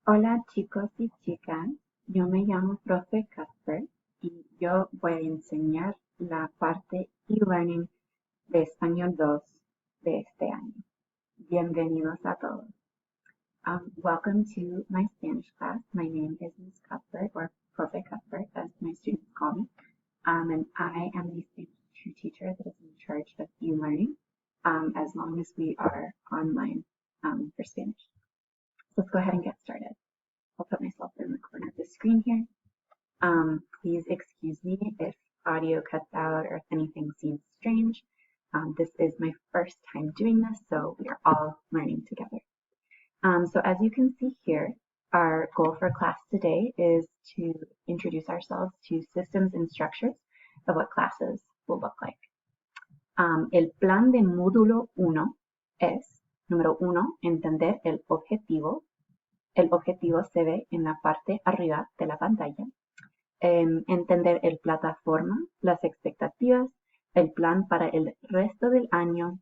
Hola chicos y chicas, yo me llamo Profe Casper y yo voy a enseñar la parte e-learning de Español 2 de este año. Bienvenidos a todos. Welcome to my Spanish class. My name is Ms. Cuthbert, or Profe Cuthbert, as my students call me. And I am the Spanish 2 teacher that is in charge of e-learning, as long as we are online for Spanish. So let's go ahead and get started. I'll put myself in the corner of the screen here. Please excuse me if audio cuts out or if anything seems strange. This is my first time doing this, so we are all learning together. So as you can see here, our goal for class today is to introduce ourselves to systems and structures of what classes will look like. El plan de módulo 1 es, número 1, entender el objetivo. El objetivo se ve en la parte arriba de la pantalla. Entender el plataforma, las expectativas, el plan para el resto del año.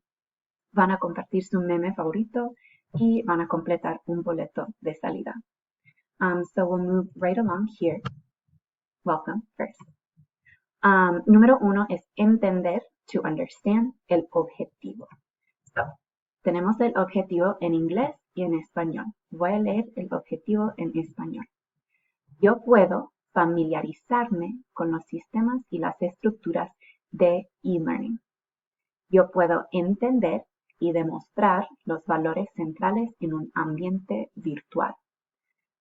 Van a compartir su meme favorito y van a completar un boleto de salida. So we'll move right along here. Welcome first. Número 1 es entender, to understand, el objetivo. So, tenemos el objetivo en inglés y en español. Voy a leer el objetivo en español. Yo puedo familiarizarme con los sistemas y las estructuras de e-learning. Yo puedo entender y demostrar los valores centrales en un ambiente virtual.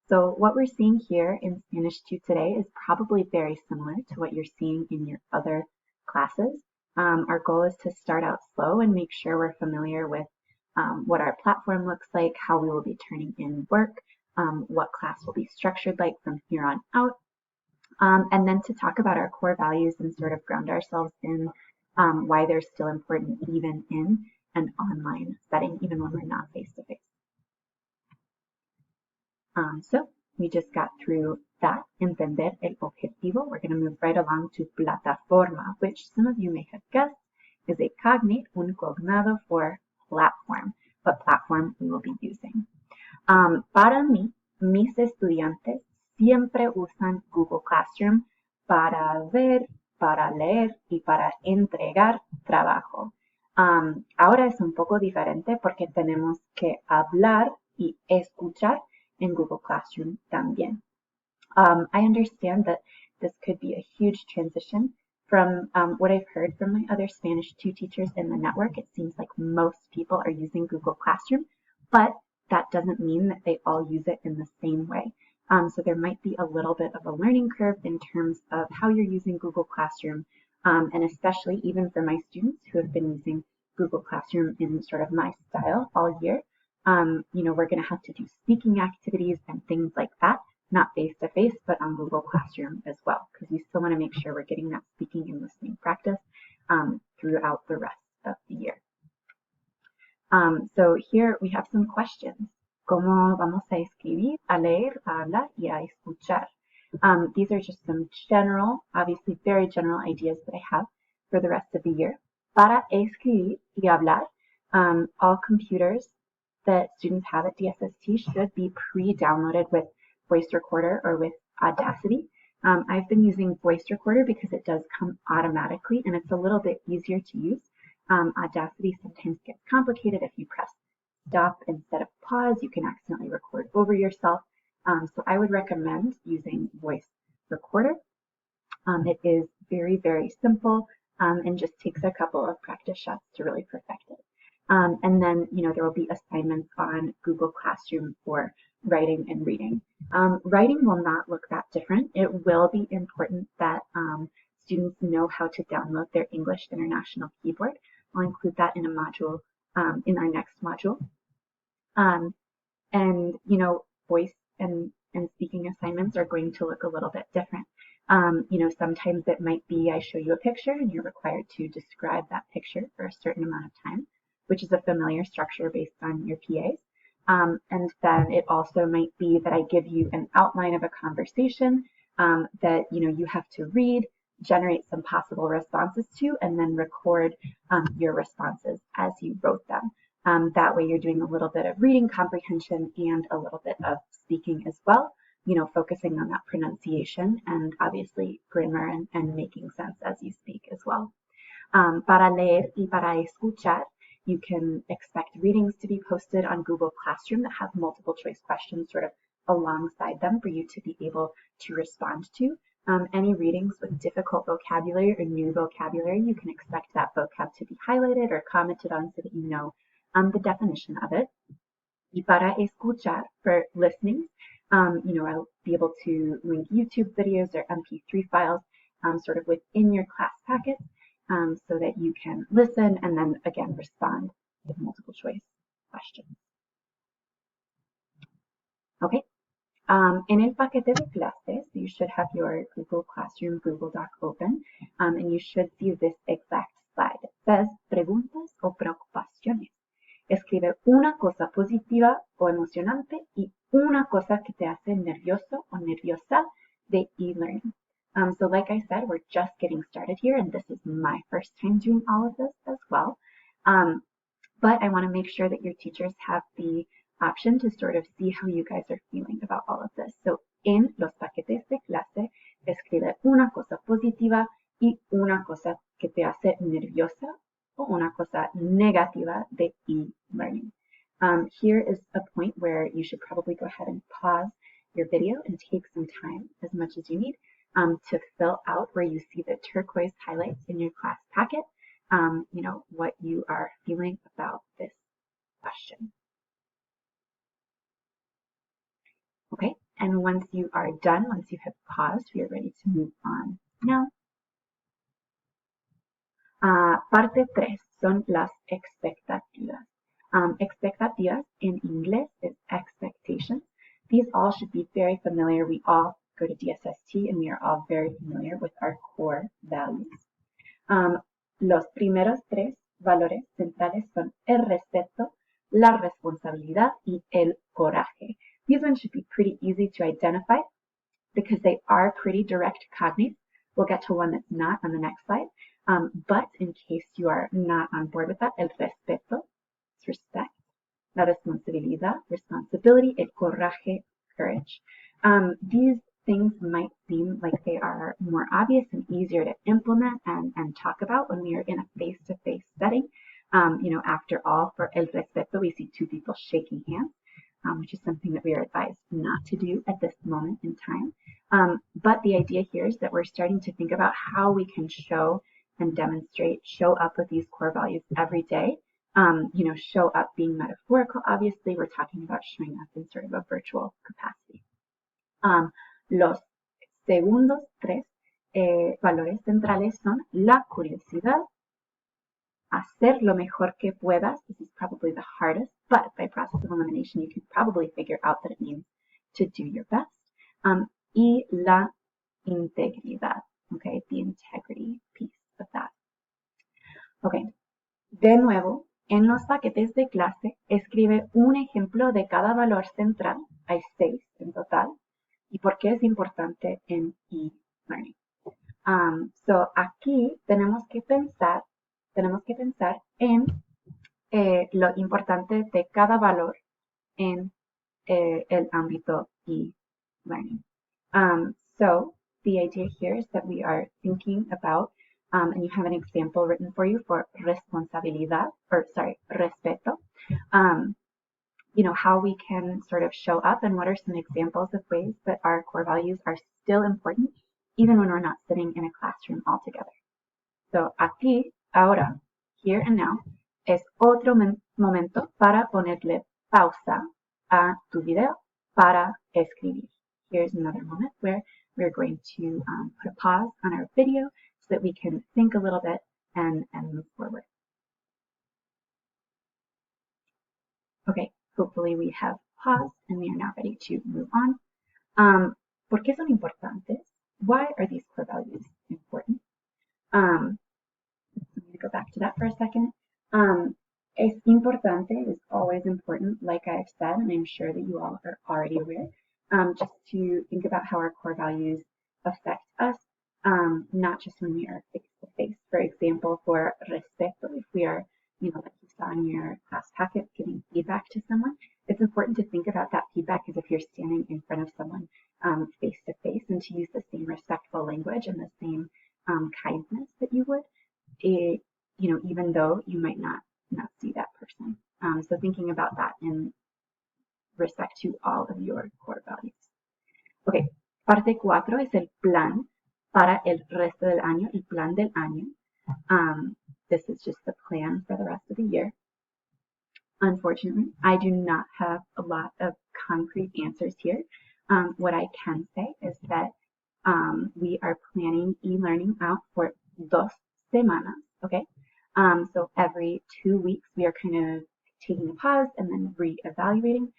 So what we're seeing here in Spanish 2 today is probably very similar to what you're seeing in your other classes. Our goal is to start out slow and make sure we're familiar with what our platform looks like, how we will be turning in work, what class will be structured like from here on out, and then to talk about our core values and sort of ground ourselves in why they're still important even in an online setting, even when we're not face-to-face. So we just got through that, entender el objetivo. We're going to move right along to plataforma, which some of you may have guessed is a cognate, un cognado for platform, what platform we will be using. Para mí, mis estudiantes siempre usan Google Classroom para ver, para leer y para entregar trabajo. Ahora es un poco diferente porque tenemos que hablar y escuchar in Google Classroom también. I understand that this could be a huge transition from what I've heard from my other Spanish 2 teachers in the network. It seems like most people are using Google Classroom, but that doesn't mean that they all use it in the same way. So there might be a little bit of a learning curve in terms of how you're using Google Classroom, and especially even for my students who have been using Google Classroom in sort of my style all year. We're going to have to do speaking activities and things like that, not face-to-face, but on Google Classroom as well, because we still want to make sure we're getting that speaking and listening practice throughout the rest of the year. So here we have some questions. ¿Cómo vamos a escribir, a leer, a hablar y a escuchar? These are just some general, obviously very general ideas that I have for the rest of the year. Para escribir y hablar, all computers that students have at DSST should be pre-downloaded with Voice Recorder or with Audacity. I've been using Voice Recorder because it does come automatically and it's a little bit easier to use. Audacity sometimes gets complicated. If you press stop instead of pause, you can accidentally record over yourself. So I would recommend using Voice Recorder. It is very, very simple and just takes a couple of practice shots to really perfect it. And then, there will be assignments on Google Classroom for writing and reading. Writing will not look that different. It will be important that students know how to download their English International Keyboard. I'll include that in a module, in our next module. And, voice and speaking assignments are going to look a little bit different. Sometimes it might be I show you a picture and you're required to describe that picture for a certain amount of time, which is a familiar structure based on your PAs. And then it also might be that I give you an outline of a conversation that you have to read, generate some possible responses to, and then record your responses as you wrote them. That way you're doing a little bit of reading comprehension and a little bit of speaking as well, focusing on that pronunciation and obviously grammar and making sense as you speak as well. Para leer y para escuchar, you can expect readings to be posted on Google Classroom that have multiple choice questions sort of alongside them for you to be able to respond to. Any readings with difficult vocabulary or new vocabulary, you can expect that vocab to be highlighted or commented on so that you know the definition of it. Y para escuchar, for listening, I'll be able to link YouTube videos or MP3 files sort of within your class packets so that you can listen and then again respond with multiple choice questions. Okay. En el paquete de clases, you should have your Google Classroom Google Doc open, and you should see this exact slide. It says preguntas o preocupaciones. Escribe una cosa positiva o emocionante y una cosa que te hace nervioso o nerviosa de e-learning. So like I said, we're just getting started here, and this is my first time doing all of this as well. But I want to make sure that your teachers have the option to sort of see how you guys are feeling about all of this. So en los paquetes de clase, escribe una cosa positiva y una cosa que te hace nerviosa o una cosa negativa de e-learning. Here is a point where you should probably go ahead and pause your video and take some time, as much as you need, to fill out where you see the turquoise highlights in your class packet, what you are feeling about this question. Okay, and once you are done, once you have paused, we are ready to move on now. Parte 3 son las expectativas. Expectativas in inglés is expectations. These all should be very familiar. We all go to DSST and we are all very familiar with our core values. Los primeros 3 valores centrales son el respeto, la responsabilidad y el coraje. These ones should be pretty easy to identify because they are pretty direct cognates. We'll get to one that's not on the next slide. But in case you are not on board with that, el respeto is respect, la responsabilidad, responsibility, el coraje, courage. These things might seem like they are more obvious and easier to implement and talk about when we are in a face-to-face setting. After all, for el respeto, we see 2 people shaking hands, which is something that we are advised not to do at this moment in time. But the idea here is that we're starting to think about how we can show and demonstrate, show up with these core values every day. Show up being metaphorical. Obviously, we're talking about showing up in sort of a virtual capacity. Los segundos 3 valores centrales son la curiosidad, hacer lo mejor que puedas. This is probably the hardest, but by process of elimination, you can probably figure out that it means to do your best. Y la integridad, okay, the integrity piece of that. Okay, de nuevo, en los paquetes de clase, escribe un ejemplo de cada valor central. Hay 6 en total. ¿Y por qué es importante en e-learning? So aquí tenemos que pensar en lo importante de cada valor en el ámbito e-learning. So the idea here is that we are thinking about, and you have an example written for you for respeto. How we can sort of show up and what are some examples of ways that our core values are still important even when we're not sitting in a classroom altogether. So aquí, ahora, here and now, es otro momento para ponerle pausa a tu video para escribir. Here's another moment where we're going to put a pause on our video so that we can think a little bit and move forward. Okay, hopefully we have paused and we are now ready to move on. ¿Por qué son importantes? Why are these core values important? I'm going to go back to that for a second. Es importante is always important, like I've said, and I'm sure that you all are already aware, just to think about how our core values affect us, not just when we are face to face. For example, for respeto, if we are, like you saw in your class packet, giving feedback to someone, it's important to think about that feedback as if you're standing in front of someone face to face, and to use the same respectful language and the same kindness that you would, even though you might not see that person. So thinking about that in respect to all of your core values. Ok, parte 4 es el plan para el resto del año, el plan del año. This is just the plan for the rest of the year. Unfortunately, I do not have a lot of concrete answers here. What I can say is that we are planning e-learning out for 2 semanas, okay? So every 2 weeks, we are kind of taking a pause and then re-evaluating.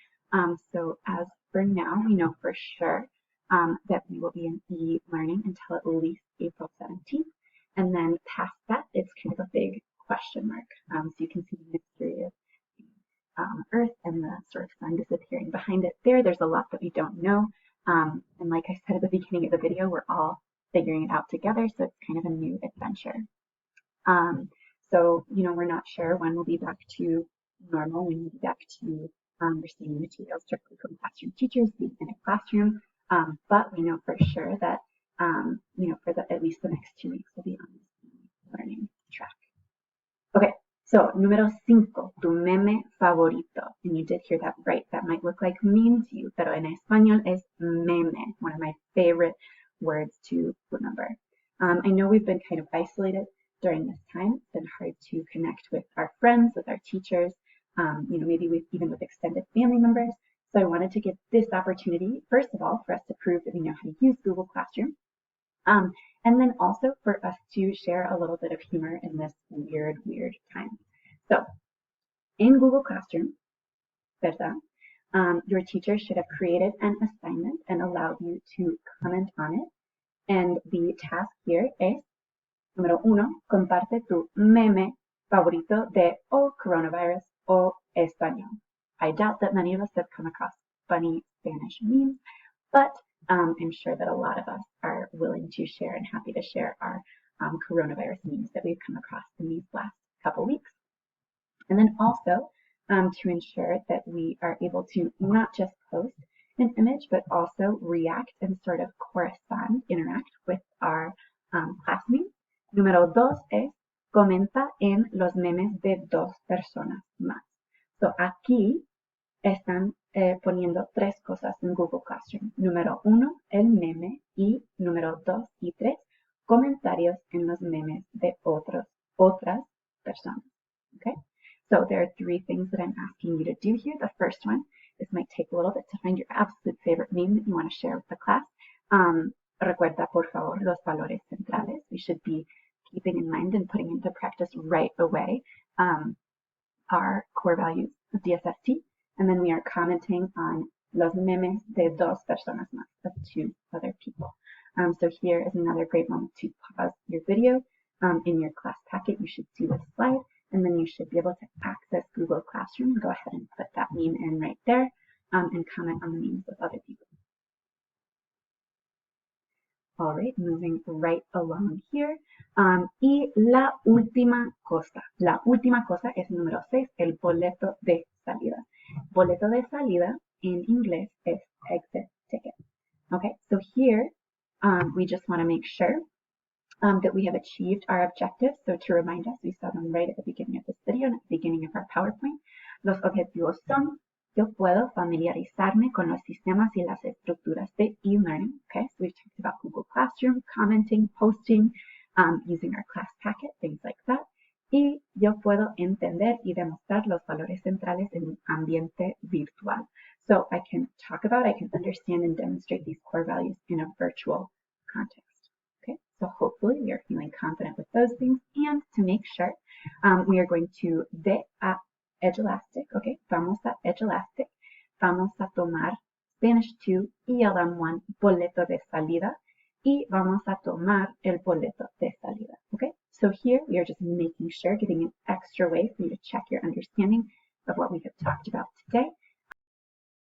So as for now, we know for sure that we will be in e-learning until at least April 17th. And then past that, it's kind of a big question mark. So you can see the mystery of Earth and the sort of sun disappearing behind it there. There's a lot that we don't know. And like I said at the beginning of the video, we're all figuring it out together. So it's kind of a new adventure. So, we're not sure when we'll be back to normal, when we'll be back to receiving materials directly from classroom teachers, being in a classroom. But we know for sure that, for at least the next 2 weeks, we'll be on this learning track. Okay, so número 5, tu meme favorito. And you did hear that right. That might look like meme to you, pero en español es meme, one of my favorite words to remember. I know we've been kind of isolated during this time. It's been hard to connect with our friends, with our teachers, maybe even with extended family members. So I wanted to give this opportunity, first of all, for us to prove that we know how to use Google Classroom. And then also for us to share a little bit of humor in this weird time. So in Google Classroom, ¿verdad? Your teacher should have created an assignment and allowed you to comment on it. And the task here es, número 1, comparte tu meme favorito de o coronavirus o español. I doubt that many of us have come across funny Spanish memes, but I'm sure that a lot of us are willing to share and happy to share our coronavirus memes that we've come across in these last couple weeks. And then also to ensure that we are able to not just post an image, but also react and sort of correspond, interact with our classmates. Número 2 es comenta en los memes de 2 personas más. So aquí están poniendo 3 cosas en Google Classroom. Número 1, el meme, y número 2 y 3, comentarios en los memes de otras personas. Okay? So there are 3 things that I'm asking you to do here. The first one, this might take a little bit to find your absolute favorite meme that you want to share with the class. Recuerda, por favor, los valores centrales. We should be keeping in mind and putting into practice right away our core values of DSST. And then we are commenting on los memes de 2 personas más, of 2 other people. So here is another great moment to pause your video. In your class packet, you should see this slide, and then you should be able to access Google Classroom. Go ahead and put that meme in right there and comment on the memes of other people. All right, moving right along here. Y la última cosa. La última cosa es número 6, el boleto de salida. Boleto de salida in inglés es exit ticket. Okay, so here we just want to make sure that we have achieved our objectives. So to remind us, we saw them right at the beginning of this video and at the beginning of our PowerPoint. Los objetivos son, yo puedo familiarizarme con los sistemas y las estructuras de e-learning. Okay, so we've talked about Google Classroom, commenting, posting, using our class packet, things like that. Y yo puedo entender y demostrar los valores centrales en un ambiente virtual. So I can talk about, I can understand and demonstrate these core values in a virtual context. Okay, so hopefully we are feeling confident with those things. And to make sure, we are going to de a Edulastic. Okay, vamos a Edulastic. Vamos a tomar Spanish 2 ELM 1 boleto de salida. Y vamos a tomar el boleto de salida. Okay, so here we are just making sure, giving an extra way for you to check your understanding of what we have talked about today.